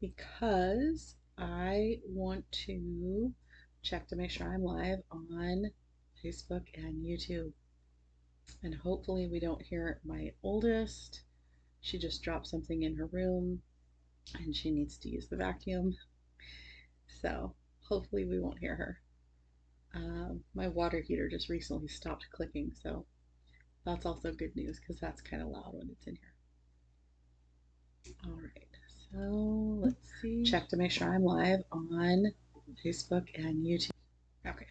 because I want to check to make sure I'm live on Facebook and YouTube. And hopefully we don't hear my oldest. She just dropped something in her room and she needs to use the vacuum. So hopefully we won't hear her. My water heater just recently stopped clicking, so that's also good news because that's kind of loud when it's in here. All right, so let's see. Check to make sure I'm live on Facebook and YouTube. Okay,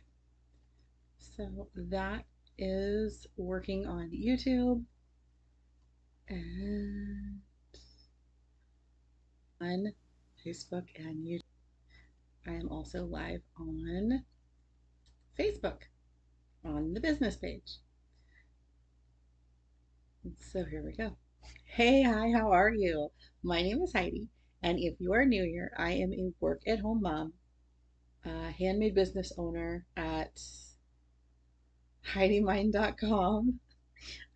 so that is working on YouTube and on Facebook and YouTube. I am also live on Facebook on the business page. So here we go. Hey, hi, how are you? My name is Heidi, and if you are new here, I am a work-at-home mom, handmade business owner at HeidiMind.com.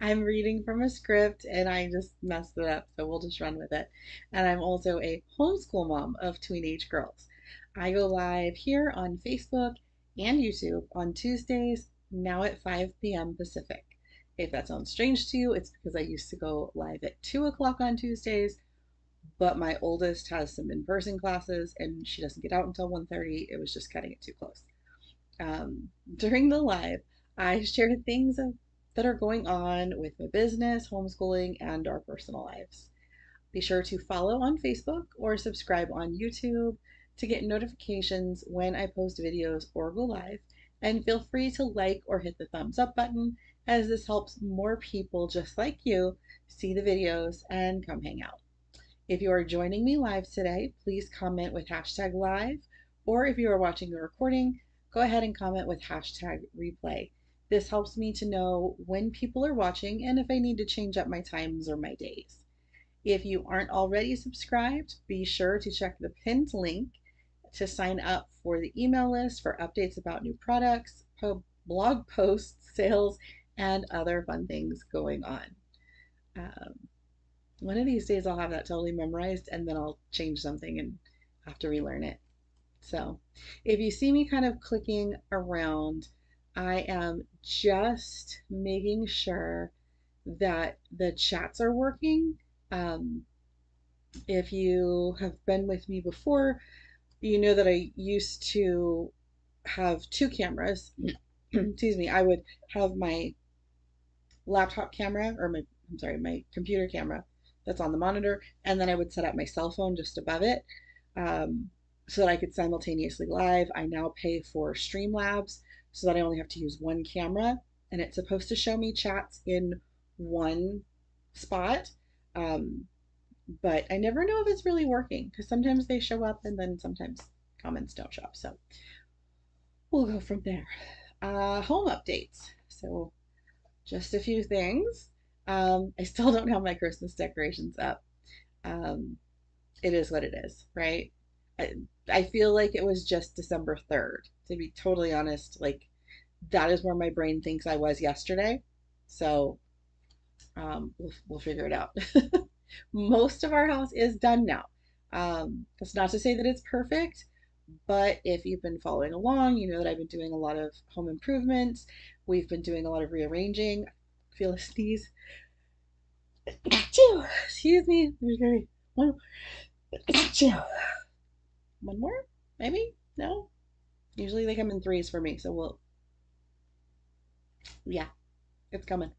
I'm reading from a script and I just messed it up, so we'll just run with it. And I'm also a homeschool mom of teenage girls. I go live here on Facebook and YouTube on Tuesdays, now at 5 p.m. Pacific. If that sounds strange to you, it's because I used to go live at 2 o'clock on Tuesdays, but my oldest has some in-person classes and she doesn't get out until 1:30. It was just cutting it too close. During the live, I share things that are going on with my business, homeschooling, and our personal lives. Be sure to follow on Facebook or subscribe on YouTube to get notifications when I post videos or go live. And feel free to like or hit the thumbs up button, as this helps more people just like you see the videos and come hang out. If you are joining me live today, please comment with hashtag live, or if you are watching the recording, go ahead and comment with hashtag replay. This helps me to know when people are watching and if I need to change up my times or my days. If you aren't already subscribed, be sure to check the pinned link to sign up for the email list for updates about new products, blog posts, sales, and other fun things going on. One of these days I'll have that totally memorized and then I'll change something and have to relearn it. So if you see me kind of clicking around, I am just making sure that the chats are working. If you have been with me before, you know that I used to have two cameras. Excuse me. I would have my laptop camera or my computer camera that's on the monitor, and then I would set up my cell phone just above it, so that I could simultaneously live. I now pay for Streamlabs so that I only have to use one camera, and it's supposed to show me chats in one spot, but I never know if it's really working because sometimes they show up and then sometimes comments don't show up. So we'll go from there. Home updates. So just a few things. I still don't have my Christmas decorations up. It is what it is, right? I feel like it was just December 3rd, to be totally honest. Like, that is where my brain thinks I was yesterday. So we'll figure it out. Most of our house is done now. That's not to say that it's perfect, but if you've been following along, you know that I've been doing a lot of home improvements. We've been doing a lot of rearranging. Feel a sneeze. Excuse me. There's gonna be one. One more? Maybe? No? Usually they come in threes for me, so yeah, it's coming.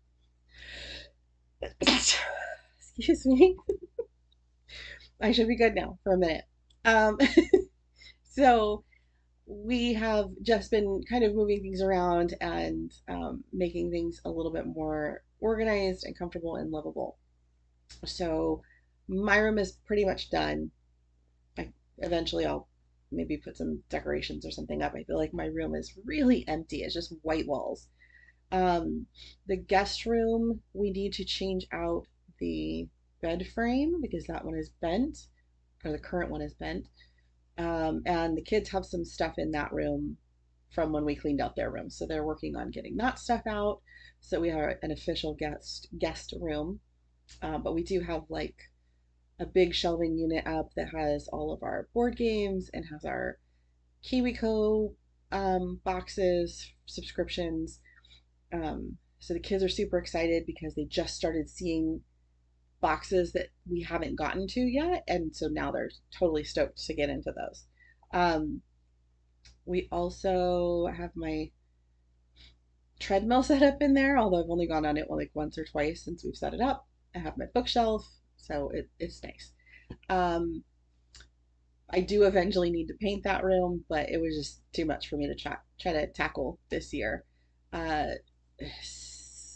Excuse me. I should be good now for a minute. Um, so we have just been kind of moving things around and making things a little bit more organized and comfortable and livable. So my room is pretty much done. Eventually I'll maybe put some decorations or something up. I feel like my room is really empty. It's just white walls. The guest room, we need to change out the bed frame because that one is bent, or the current one is bent. And the kids have some stuff in that room from when we cleaned out their room. So they're working on getting that stuff out. So we have an official guest room. But we do have like a big shelving unit up that has all of our board games and has our KiwiCo boxes, subscriptions. So the kids are super excited because they just started seeing boxes that we haven't gotten to yet. And so now they're totally stoked to get into those. Um, we also have my treadmill set up in there, although I've only gone on it like once or twice since we've set it up. I have my bookshelf, so it's nice. Um, I do eventually need to paint that room, but it was just too much for me to try to tackle this year. Uh,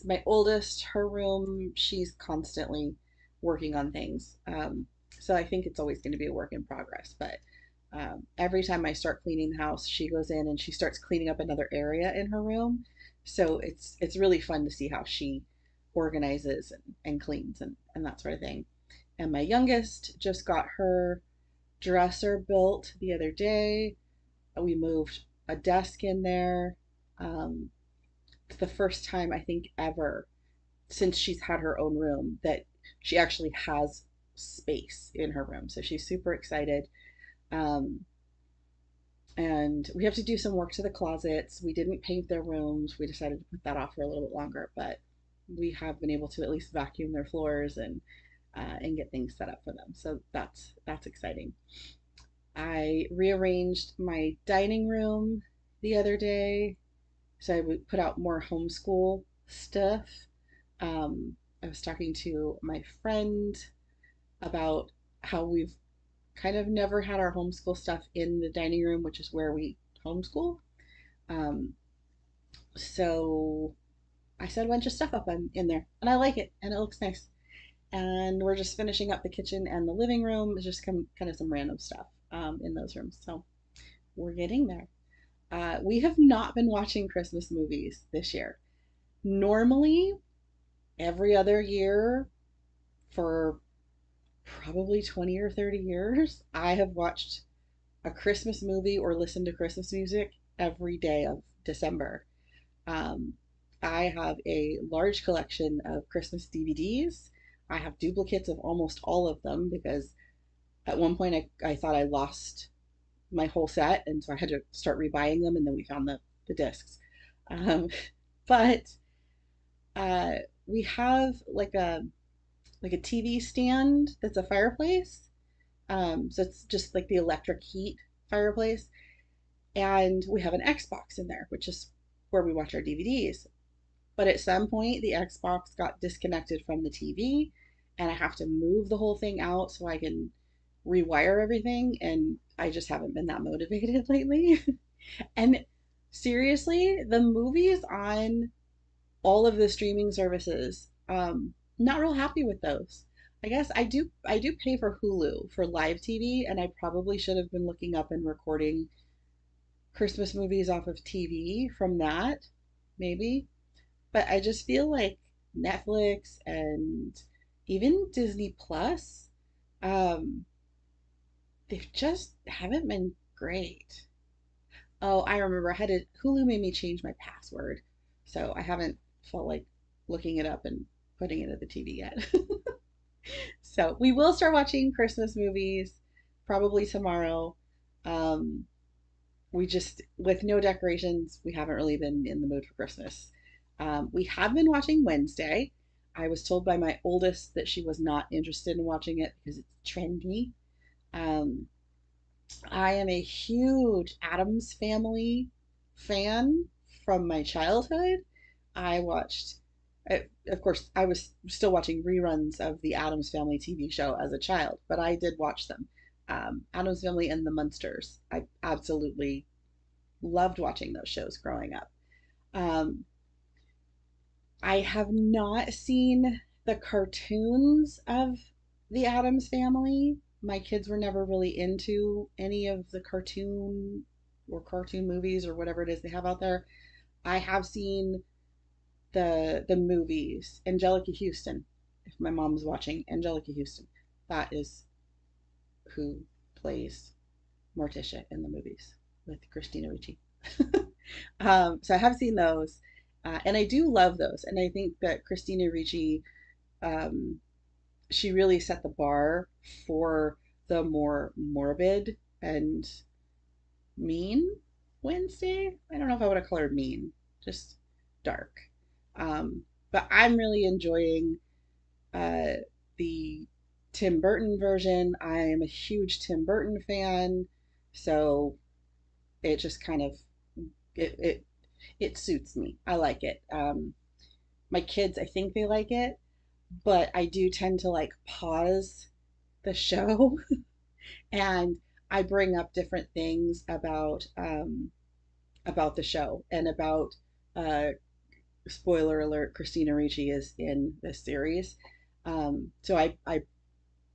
my oldest, her room, she's constantly working on things. So I think it's always going to be a work in progress. But every time I start cleaning the house, she goes in and she starts cleaning up another area in her room. So it's really fun to see how she organizes and cleans and that sort of thing. And my youngest just got her dresser built the other day. We moved a desk in there. Um, it's the first time I think ever since she's had her own room that she actually has space in her room. So she's super excited. Um, and we have to do some work to the closets. We didn't paint their rooms. We decided to put that off for a little bit longer, but we have been able to at least vacuum their floors and get things set up for them. So that's exciting. I rearranged my dining room the other day, so I would put out more homeschool stuff. I was talking to my friend about how we've kind of never had our homeschool stuff in the dining room, which is where we homeschool. Um, so I set a bunch of stuff up in there, and I like it, and it looks nice. And we're just finishing up the kitchen and the living room. It's just kind of some random stuff in those rooms. So we're getting there. We have not been watching Christmas movies this year. Normally, every other year for probably 20 or 30 years, I have watched a Christmas movie or listened to Christmas music every day of December. Um, I have a large collection of Christmas DVDs. I have duplicates of almost all of them because at one point I thought I lost my whole set, and so I had to start rebuying them, and then we found the discs. Um, but uh, we have like a TV stand that's a fireplace. So it's just like the electric heat fireplace, and we have an Xbox in there, which is where we watch our DVDs. But at some point, the Xbox got disconnected from the TV, and I have to move the whole thing out so I can rewire everything. And I just haven't been that motivated lately. And seriously, the movies on all of the streaming services, not real happy with those. I guess I do pay for Hulu for live TV, and I probably should have been looking up and recording Christmas movies off of TV from that, maybe. But I just feel like Netflix and even Disney Plus, um, they just haven't been great. Oh, I remember I had to Hulu made me change my password, so I haven't felt like looking it up and putting it at the TV yet. So we will start watching Christmas movies probably tomorrow. Um, we just with no decorations, we haven't really been in the mood for Christmas. We have been watching Wednesday. I was told by my oldest that she was not interested in watching it because it's trendy. Um, I am a huge Addams Family fan from my childhood. I watched, of course, I was still watching reruns of the Addams Family TV show as a child, but I did watch them. Addams Family and the Munsters. I absolutely loved watching those shows growing up. Um, I have not seen the cartoons of the Addams Family. My kids were never really into any of the cartoon movies or whatever it is they have out there. I have seen the movies. Angelica Houston. If my mom's watching, Angelica Houston. That is who plays Morticia in the movies with Christina Ricci. So I have seen those, and I do love those. And I think that Christina Ricci, um, she really set the bar for the more morbid and mean Wednesday. I don't know if I would have colored mean, just dark. But I'm really enjoying uh, the Tim Burton version. I am a huge Tim Burton fan, so it just kind of it it it suits me. I like it. My kids, I think they like it, but I do tend to like pause the show and I bring up different things about the show and about uh, spoiler alert, Christina Ricci is in this series. So I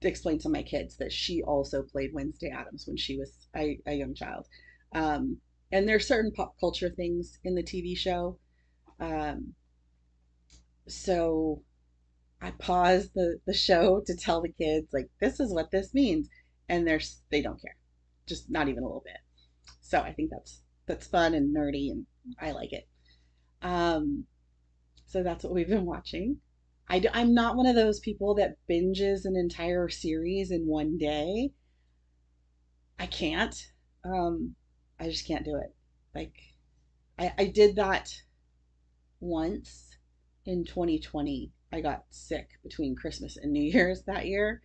explained to my kids that she also played Wednesday Addams when she was a young child. Um, and there's certain pop culture things in the TV show. Um, so I paused the show to tell the kids like this is what this means, and they don't care, just not even a little bit. So I think that's fun and nerdy, and I like it. Um, so that's what we've been watching. I'm not one of those people that binges an entire series in one day. I can't. Um, I just can't do it. Like I did that once in 2020. I got sick between Christmas and New Year's that year,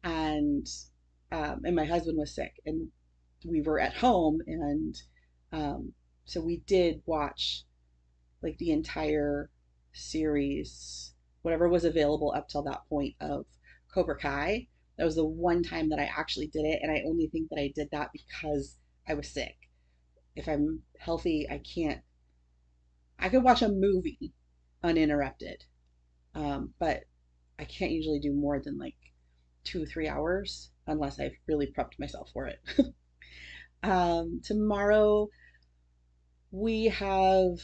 and and my husband was sick, and we were at home, and um, so we did watch like the entire series, whatever was available up till that point of Cobra Kai. That was the one time that I actually did it, and I only think that I did that because I was sick. If I'm healthy, I can't. I could watch a movie uninterrupted, but I can't usually do more than like 2 or 3 hours unless I've really prepped myself for it. Tomorrow we have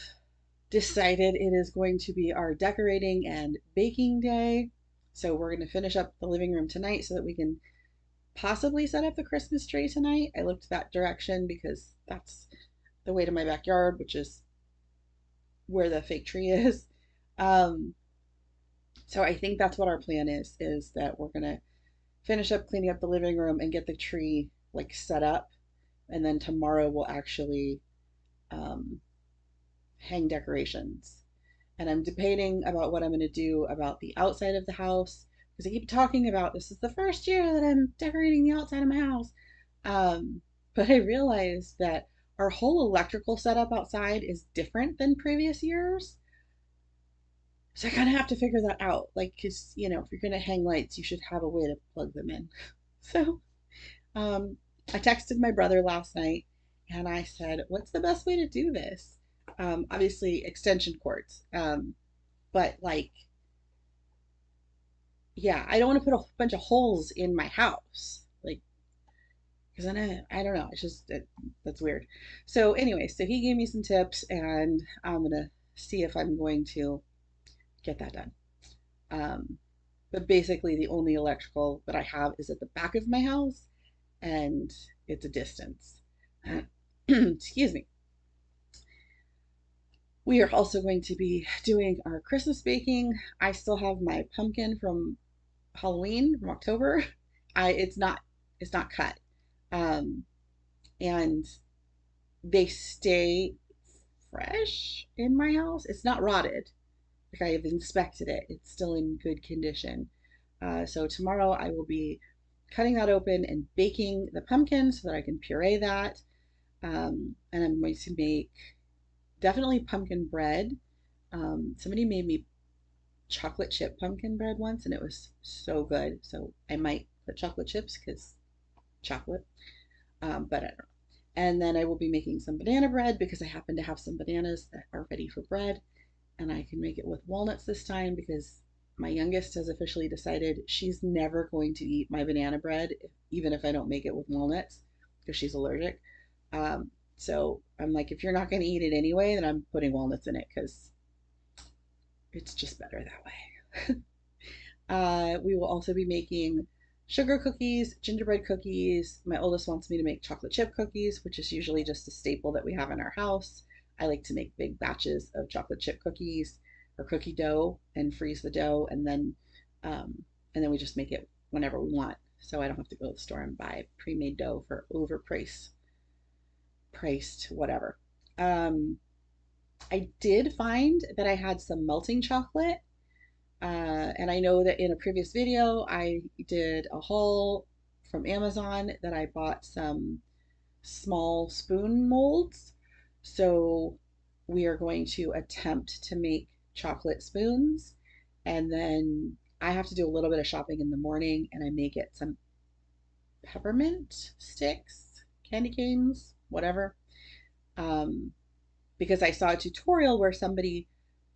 decided it is going to be our decorating and baking day. So we're going to finish up the living room tonight so that we can possibly set up the Christmas tree tonight. I looked that direction because that's the way to my backyard, which is where the fake tree is. Um, so I think that's what our plan is that we're going to finish up cleaning up the living room and get the tree like set up. And then tomorrow we'll actually um, hang decorations. And I'm debating about what I'm going to do about the outside of the house because I keep talking about this is the first year that I'm decorating the outside of my house. Um, but I realized that our whole electrical setup outside is different than previous years. So I kind of have to figure that out. Like, because, if you're going to hang lights, you should have a way to plug them in. So um, I texted my brother last night and I said, what's the best way to do this? Obviously, extension cords. But like, yeah, I don't want to put a bunch of holes in my house, like, because then I don't know, that's weird. So anyway, so he gave me some tips, and I'm gonna see if I'm going to get that done. Um, but basically, the only electrical that I have is at the back of my house, and it's a distance. Excuse me. We are also going to be doing our Christmas baking. I still have my pumpkin from Halloween from October. I it's not cut. Um, and they stay fresh in my house. It's not rotted. Like I have inspected it. It's still in good condition. So tomorrow I will be cutting that open and baking the pumpkin so that I can puree that. And I'm going to make definitely pumpkin bread. Somebody made me chocolate chip pumpkin bread once and it was so good. So I might put chocolate chips because chocolate, but I don't know. And then I will be making some banana bread because I happen to have some bananas that are ready for bread. And I can make it with walnuts this time because my youngest has officially decided she's never going to eat my banana bread, even if I don't make it with walnuts, because she's allergic. So I'm like, if you're not going to eat it anyway, then I'm putting walnuts in it because it's just better that way. We will also be making sugar cookies, gingerbread cookies. My oldest wants me to make chocolate chip cookies, which is usually just a staple that we have in our house. I like to make big batches of chocolate chip cookies or cookie dough and freeze the dough and then and then we just make it whenever we want. So I don't have to go to the store and buy pre-made dough for priced whatever. Um, I did find that I had some melting chocolate. And I know that in a previous video, I did a haul from Amazon that I bought some small spoon molds. So we are going to attempt to make chocolate spoons. And then I have to do a little bit of shopping in the morning and I may get some peppermint sticks, candy canes, whatever. Um, because I saw a tutorial where somebody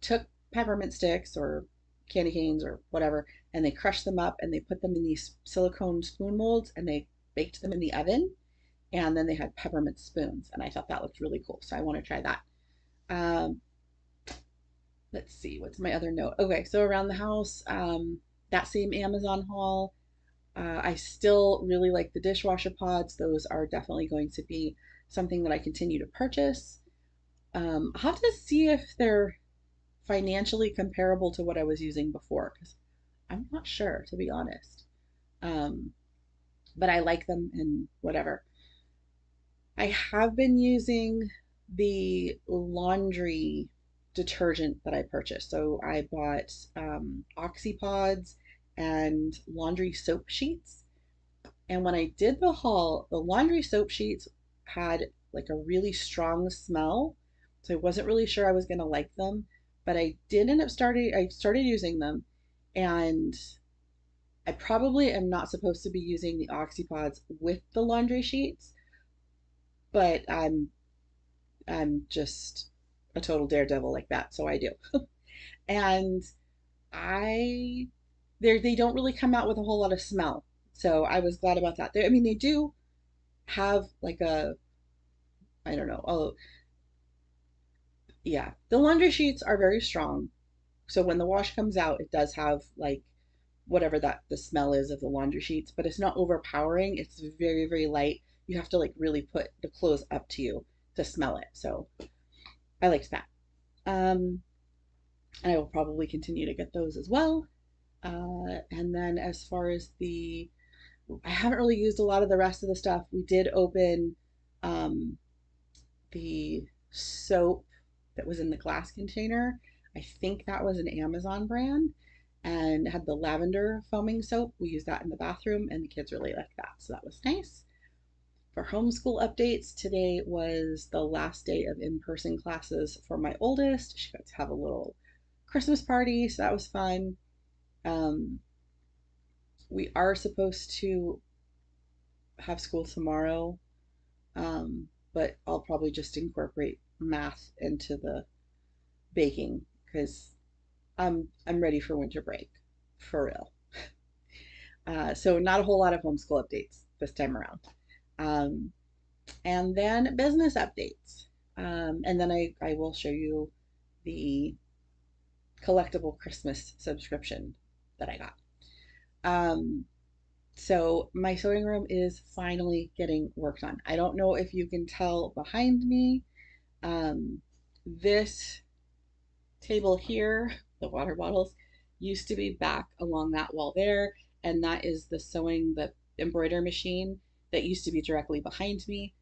took peppermint sticks or candy canes or whatever, and they crushed them up and they put them in these silicone spoon molds and they baked them in the oven. And then they had peppermint spoons, and I thought that looked really cool. So I want to try that. Um, let's see, what's my other note? Okay, so around the house, that same Amazon haul. I still really like the dishwasher pods. Those are definitely going to be something that I continue to purchase. I'll have to see if they're financially comparable to what I was using before because I'm not sure, to be honest. Um, but I like them and whatever. I have been using the laundry detergent that I purchased. So I bought Oxypods and laundry soap sheets. And when I did the haul, the laundry soap sheets had like a really strong smell. So I wasn't really sure I was going to like them, but I started using them and I probably am not supposed to be using the Oxypods with the laundry sheets, but I'm just a total daredevil like that, so I do. And I they don't really come out with a whole lot of smell. So I was glad about that. I mean, they do have like a, I don't know. Oh, yeah. The laundry sheets are very strong. So when the wash comes out, it does have like whatever that the smell is of the laundry sheets, but it's not overpowering. It's very, very light. You have to like really put the clothes up to you to smell it. So I liked that. Um, and I will probably continue to get those as well. And then as far as I haven't really used a lot of the rest of the stuff. We did open um, the soap that was in the glass container. I think that was an Amazon brand and had the lavender foaming soap. We used that in the bathroom and the kids really liked that. So that was nice. For homeschool updates, today was the last day of in-person classes for my oldest. She got to have a little Christmas party, so that was fun. Um, we are supposed to have school tomorrow, but I'll probably just incorporate math into the baking because I'm ready for winter break, for real. So not a whole lot of homeschool updates this time around. Um, and then business updates. And then I will show you the Collectible Christmas subscription that I got. Um, so my sewing room is finally getting worked on. I don't know if you can tell behind me. This table here, the water bottles, used to be back along that wall there, and that is the embroider machine that used to be directly behind me.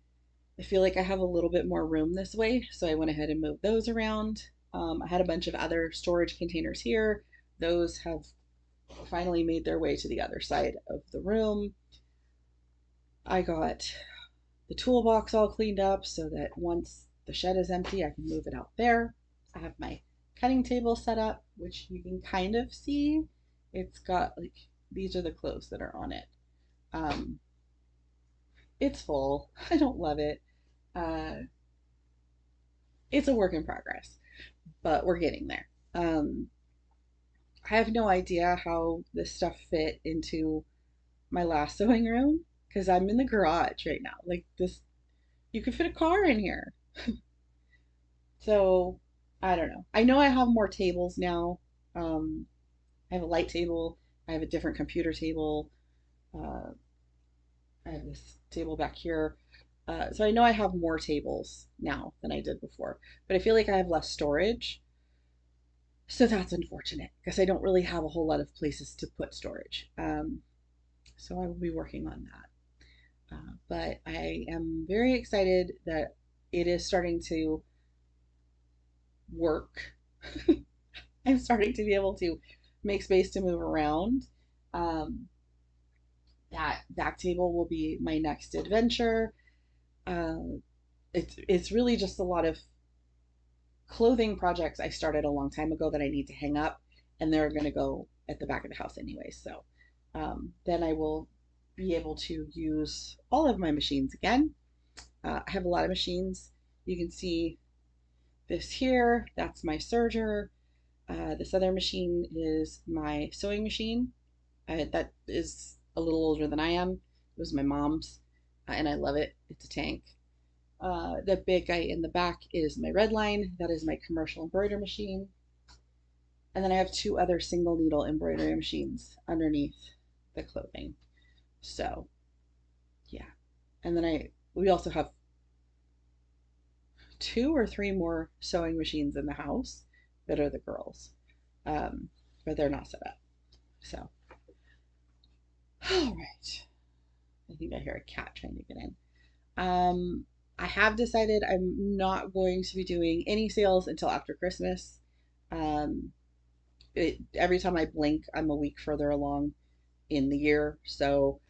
I feel like I have a little bit more room this way, so I went ahead and moved those around. I had a bunch of other storage containers here. Those have finally made their way to the other side of the room. I got the toolbox all cleaned up so that once the shed is empty, I can move it out there. I have my cutting table set up, which you can kind of see. It's got like, these are the clothes that are on it. Um, it's full. I don't love it. Uh, it's a work in progress, but we're getting there. I have no idea how this stuff fit into my last sewing room because I'm in the garage right now. Like this, you could fit a car in here. So I don't know. I know I have more tables now. Um, I have a light table. I have a different computer table. Uh, I have this table back here. So I know I have more tables now than I did before, but I feel like I have less storage. So that's unfortunate because I don't really have a whole lot of places to put storage. So I will be working on that. But I am very excited that it is starting to work. I'm starting to be able to make space to move around. Um, that back table will be my next adventure. Uh, it's really just a lot of clothing projects I started a long time ago that I need to hang up, and they're going to go at the back of the house anyway. So then I will be able to use all of my machines again. I have a lot of machines. You can see this here, that's my serger. This other machine is my sewing machine. That is a little older than I am. It was my mom's, and I love it. It's a tank. The big guy in the back is my red line. That is my commercial embroidery machine. And then I have two other single needle embroidery machines underneath the clothing. So yeah. And then we also have two or three more sewing machines in the house that are the girls. But they're not set up. So all right. I think I hear a cat trying to get in. I have decided I'm not going to be doing any sales until after Christmas. Um, every time I blink, I'm a week further along in the year. So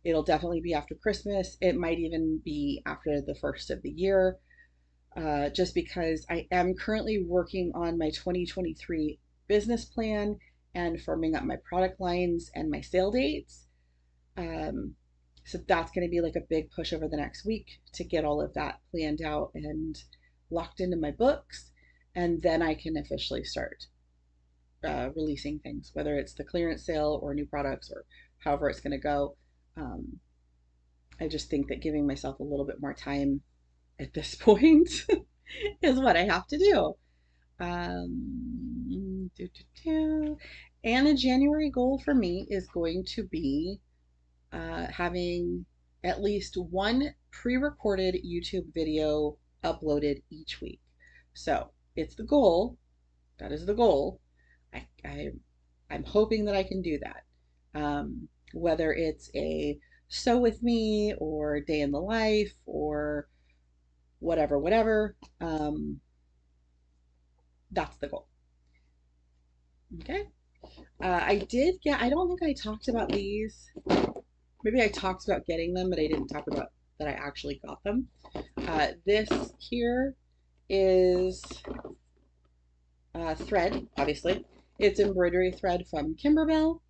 it'll definitely be after Christmas. It might even be after the first of the year, just because I am currently working on my 2023 business plan and firming up my product lines and my sale dates. Um, so that's going to be like a big push over the next week to get all of that planned out and locked into my books. And then I can officially start releasing things, whether it's the clearance sale or new products or however it's going to go. Um, I just think that giving myself a little bit more time at this point is what I have to do. Um, do, do, do. And a January goal for me is going to be having at least one pre-recorded YouTube video uploaded each week. So it's the goal. That is the goal. I I'm hoping that I can do that. Whether it's a sew with me or day in the life or whatever. That's the goal. Okay. I don't think I talked about these. Maybe I talked about getting them, but I didn't talk about that I actually got them. This here is thread, obviously. It's embroidery thread from Kimberbell.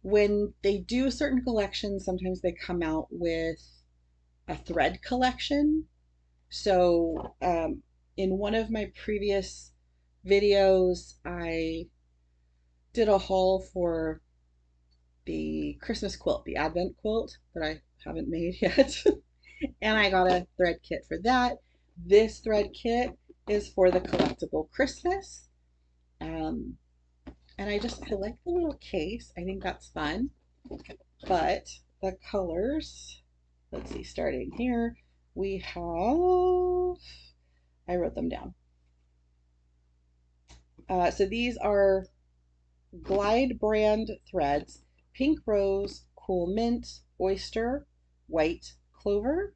When they do certain collections, sometimes they come out with a thread collection. So in one of my previous videos, I did a haul for the Christmas quilt, the Advent quilt that I haven't made yet. And I got a thread kit for that. This thread kit is for the Collectible Christmas. Um, and I like the little case. I think that's fun. But the colors, let's see, starting here, we have, I wrote them down. So these are Glide brand threads: pink rose, cool mint, oyster, white clover,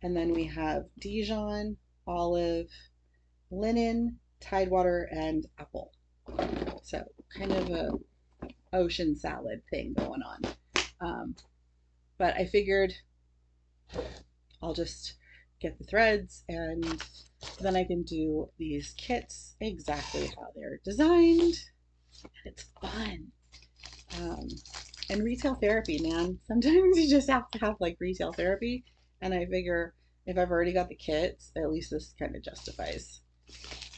and then we have Dijon, olive, linen, tidewater, and apple. So kind of a ocean salad thing going on. Um, but I figured I'll just get the threads and then I can do these kits exactly how they're designed. It's fun. Um, and retail therapy, man. Sometimes you just have to have like retail therapy. And I figure if I've already got the kits, at least this kind of justifies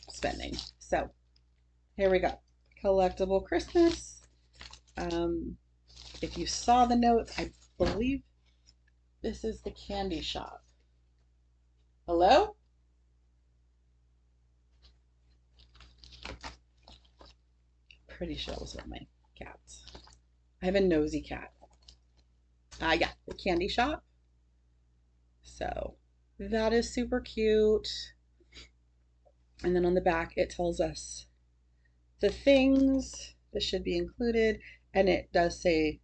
spending. So here we go. Collectible Christmas. If you saw the notes, I believe this is the candy shop. Hello? Pretty sure it was one of my cats. I have a nosy cat. Yeah, the candy shop. So that is super cute. And then on the back, it tells us the things that should be included. And it does say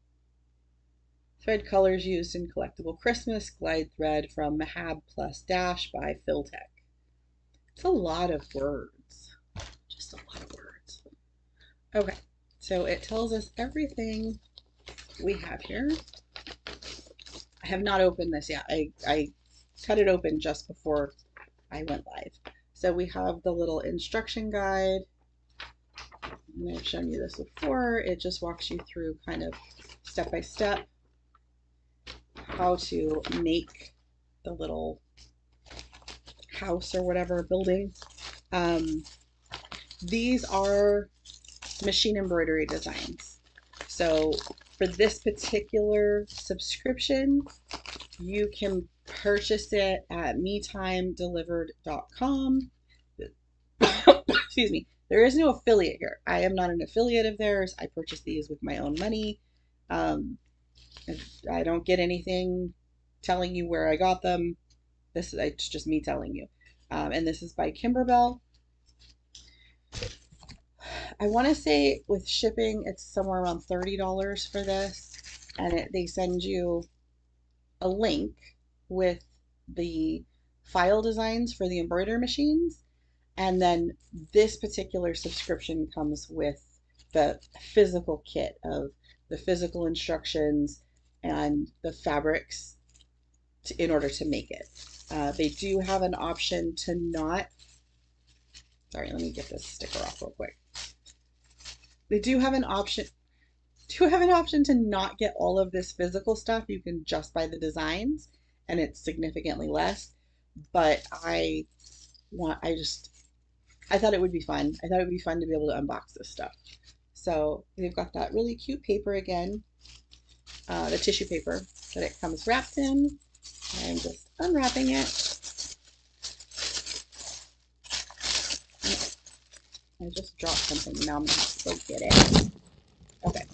thread colors used in Collectible Christmas, glide thread from Mahab plus Dash by Philtech. It's a lot of words. Just a lot of words. Okay, so it tells us everything we have here. I have not opened this yet. I cut it open just before I went live. So we have the little instruction guide. And I've shown you this before. It just walks you through kind of step by step how to make the little house or whatever building. These are machine embroidery designs. So for this particular subscription, you can purchase it at metimedelivered.com. Excuse me. There is no affiliate here. I am not an affiliate of theirs. I purchased these with my own money. I don't get anything telling you where I got them. It's just me telling you. And this is by Kimberbell. I want to say with shipping, it's somewhere around $30 for this. And they send you a link with the file designs for the embroidery machines. And then this particular subscription comes with the physical kit of the physical instructions and the fabrics in order to make it. They do have an option to not, sorry, let me get this sticker off real quick. They do have an option to not get all of this physical stuff. You can just buy the designs and it's significantly less. But I thought it would be fun. I thought it would be fun to be able to unbox this stuff. So they've got that really cute paper again, the tissue paper that it comes wrapped in. I'm just unwrapping it. I just dropped something. Now I'm going to have to go get it. Okay.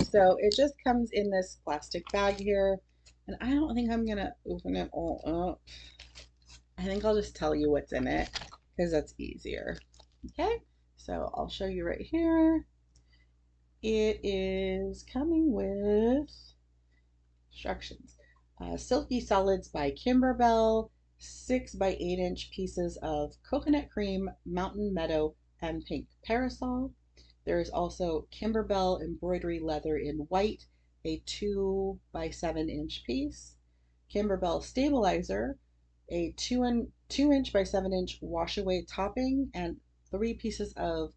So it just comes in this plastic bag here. And I don't think I'm going to open it all up. I think I'll just tell you what's in it because that's easier. Okay. So I'll show you right here. It is coming with instructions. Silky Solids by Kimberbell, 6 by 8 inch pieces of coconut cream, mountain meadow, and pink parasol. There is also Kimberbell embroidery leather in white, a 2 by 7 inch piece. Kimberbell stabilizer, a 2 inch by 7 inch wash away topping, and 3 pieces of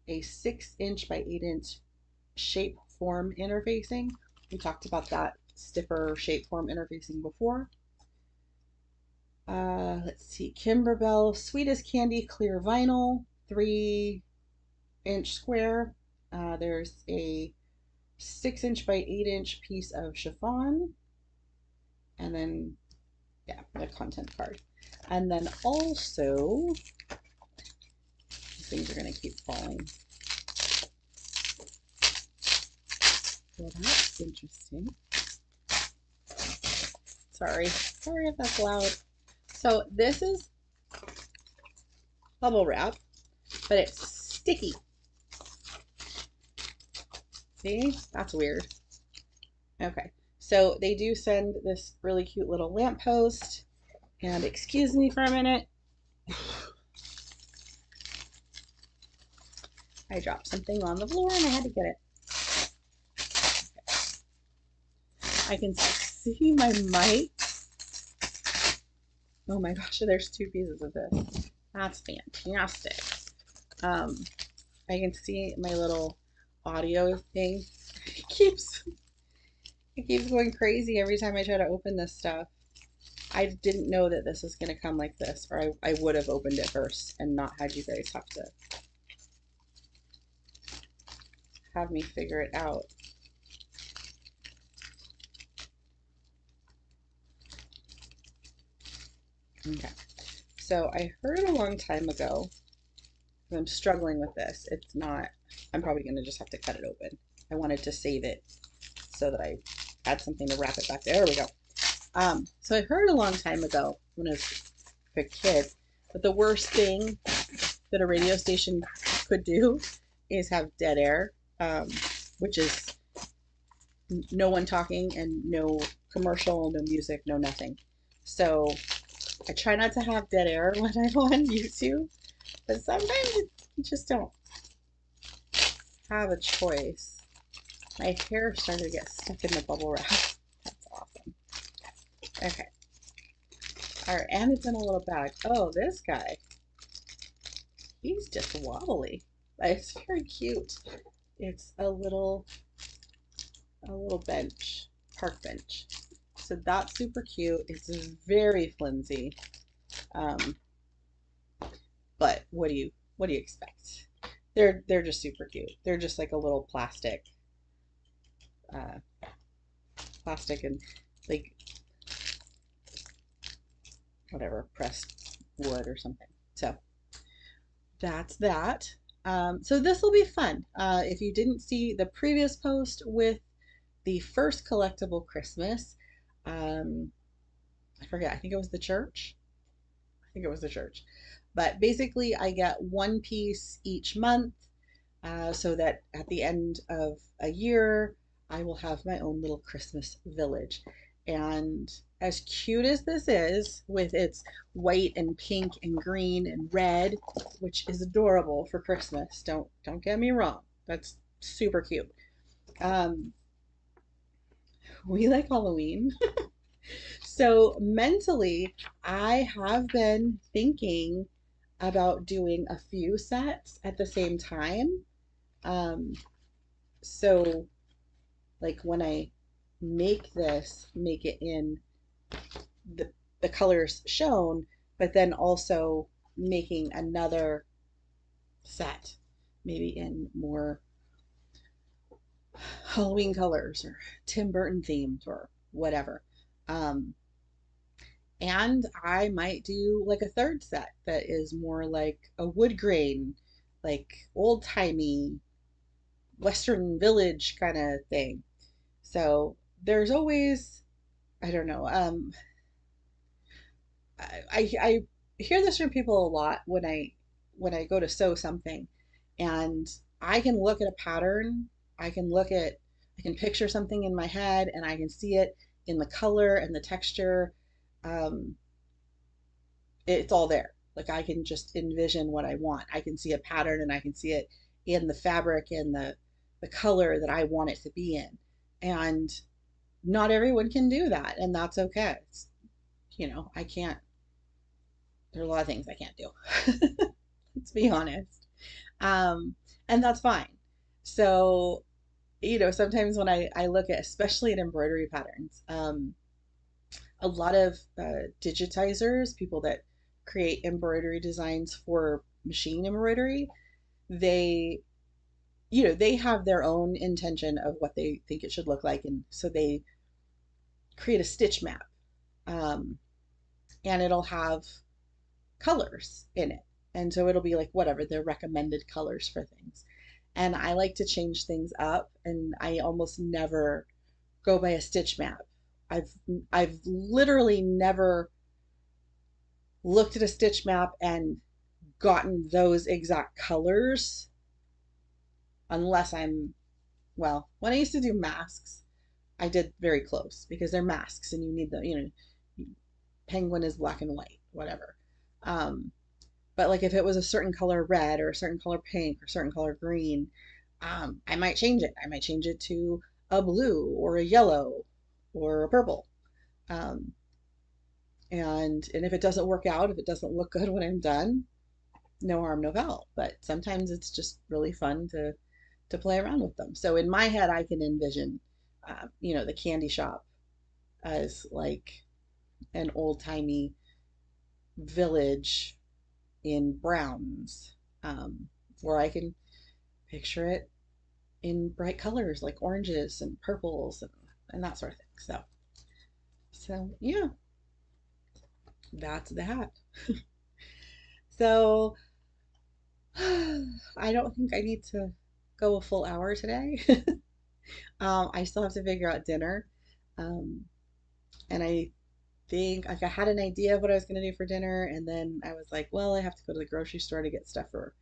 a 6 inch by 8 inch shape form interfacing. We talked about that stiffer shape form interfacing before. Let's see, Kimberbell Sweet as Candy clear vinyl, 3 inch square. There's a 6 inch by 8 inch piece of chiffon, and then yeah, the content card. And then also, these things are going to keep falling. Well, that's interesting. Sorry if that's loud. So this is bubble wrap, but it's sticky. See, that's weird. Okay, so they do send this really cute little lamppost. And excuse me for a minute. I dropped something on the floor and I had to get it. Okay. I can see my mic. Oh my gosh, there's 2 pieces of this. That's fantastic. I can see my little audio thing. It keeps going crazy every time I try to open this stuff. I didn't know that this was going to come like this, or I would have opened it first and not had you guys have me figure it out. Okay, so I heard a long time ago, I'm struggling with this. It's not, I'm probably going to just have to cut it open. I wanted to save it so that I had something to wrap it back there. There we go. So I heard a long time ago when I was a kid that the worst thing that a radio station could do is have dead air, um, which is no one talking and no commercial, no music, no nothing. So I try not to have dead air when I'm on YouTube, but sometimes you just don't have a choice. My hair started to get stuck in the bubble wrap. That's awesome. Okay. All right, and it's in a little bag. Oh, this guy. He's just wobbly. But it's very cute. It's a little bench, park bench. So that's super cute. It's very flimsy. Um, but what do you expect? They're just super cute. They're just like a little uh, plastic and like whatever pressed wood or something. So that's that. So this will be fun. If you didn't see the previous post with the first collectible Christmas, um, I forget. I think it was the church. I think it was the church. But basically, I get one piece each month, so that at the end of a year, I will have my own little Christmas village. And as cute as this is, with its white and pink and green and red, which is adorable for Christmas, don't get me wrong, that's super cute. Um, we like Halloween. So mentally, I have been thinking about doing a few sets at the same time. Um, so like when I make it in the the colors shown, but then also making another set, maybe in more Halloween colors or Tim Burton themed or whatever. Um, and I might do like a third set that is more like a wood grain, like old timey Western village kind of thing. So there's always, I don't know, I hear this from people a lot when I go to sew something, and I can look at a pattern, I can look at I can picture something in my head, and I can see it in the color and the texture. Um, it's all there. Like I can just envision what I want. I can see a pattern and I can see it in the fabric and the color that I want it to be in. And not everyone can do that, and that's okay. I can't. There are a lot of things I can't do. Let's be honest. Um, and that's fine. So, sometimes when I look at, especially at embroidery patterns, a lot of digitizers, people that create embroidery designs for machine embroidery, they, they have their own intention of what they think it should look like. And so they create a stitch map, um, and it'll have colors in it. And so it'll be like whatever their recommended colors for things. And I like to change things up, and I almost never go by a stitch map. I've I've literally never looked at a stitch map and gotten those exact colors unless when I used to do masks, I did very close because they're masks and you need penguin is black and white, whatever. Um, But like if it was a certain color red or a certain color pink or a certain color green, I might change it. I might change it to a blue or a yellow or a purple. Um, and if it doesn't work out, if it doesn't look good when I'm done, no harm, no foul. But sometimes it's just really fun to play around with them. So in my head, I can envision, the candy shop as like an old timey village in browns, or I can picture it in bright colors like oranges and purples and that sort of thing. So yeah, that's that. So I don't think I need to go a full hour today. I still have to figure out dinner, um, and I think, like, I had an idea of what I was going to do for dinner, and then I was like, well, I have to go to the grocery store to get stuff for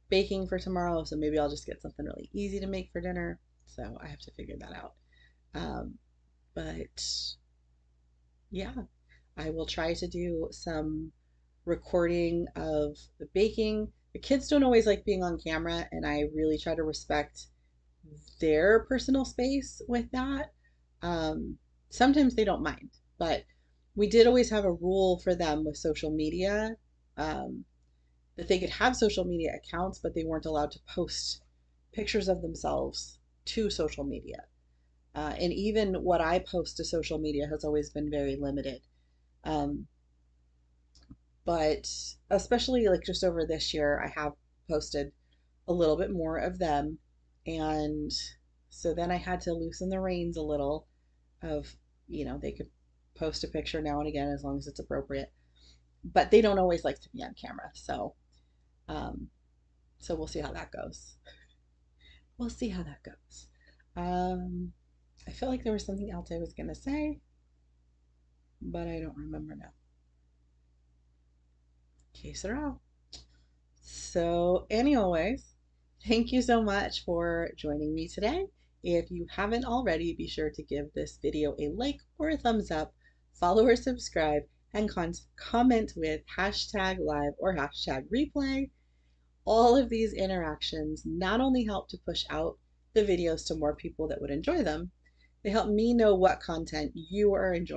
baking for tomorrow, so maybe I'll just get something really easy to make for dinner. So I have to figure that out. Um, but yeah, I will try to do some recording of the baking. The kids don't always like being on camera, and I really try to respect their personal space with that. Um, Sometimes they don't mind, but we did always have a rule for them with social media, um, that they could have social media accounts, but they weren't allowed to post pictures of themselves to social media. And even what I post to social media has always been very limited. Um, but especially like just over this year, I have posted a little bit more of them. And so then I had to loosen the reins a little of, they could post a picture now and again as long as it's appropriate. But they don't always like to be on camera. Um, so we'll see how that goes. We'll see how that goes. Um, I feel like there was something else I was going to say, but I don't remember now. Que sera. So, anyways, thank you so much for joining me today. If you haven't already, be sure to give this video a like or a thumbs up, follow or subscribe, and comment with hashtag live or hashtag replay. All of these interactions not only help to push out the videos to more people that would enjoy them, they help me know what content you are enjoying.